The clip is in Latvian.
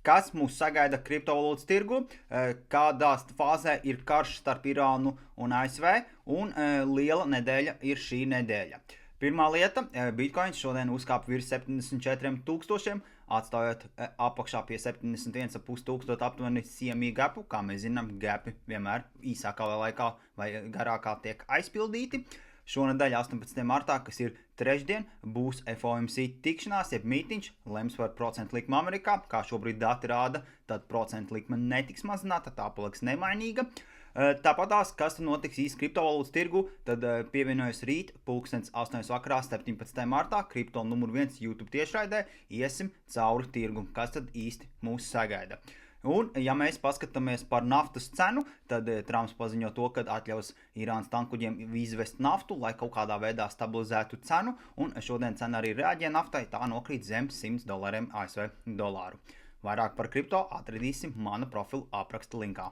kas mūs sagaida kriptovalūtas tirgu, kādā fāzē ir karš starp Irānu un ASV, un liela nedēļa ir šī nedēļa. Pirmā lieta – Bitcoins šodien uzkāpa virs 74,000, atstājot apakšā pie 71,500 aptuveni CME gapu. Kā mēs zinām, gapi vienmēr īsākā laikā vai garākā tiek aizpildīti. Šonedēļ 18. martā, kas ir trešdien, būs FOMC tikšanās, jeb mītiņš, lems par procentu likmi Amerikā. Kā šobrīd dati rāda, tad procentu likme netiks mazināta, tā paliks nemainīga. Tāpatās, kas notiks īsti kriptovalūtas tirgu, tad pievienojas rīt 8:00 vakarā 17. martā kripto numur 1 YouTube tiešraidē, iesim cauri tirgu, kas tad īsti mūs sagaida. Un, ja mēs paskatāmies par naftas cenu, tad Trumps paziņo to, ka atļaus Irānas tankuģiem izvest naftu, lai kaut kādā veidā stabilizētu cenu, un šodien cena arī reaģē naftai, tā nokrīt zem $100 ASV dolāru. Vairāk par kripto atradīsim mana profila apraksta linkā.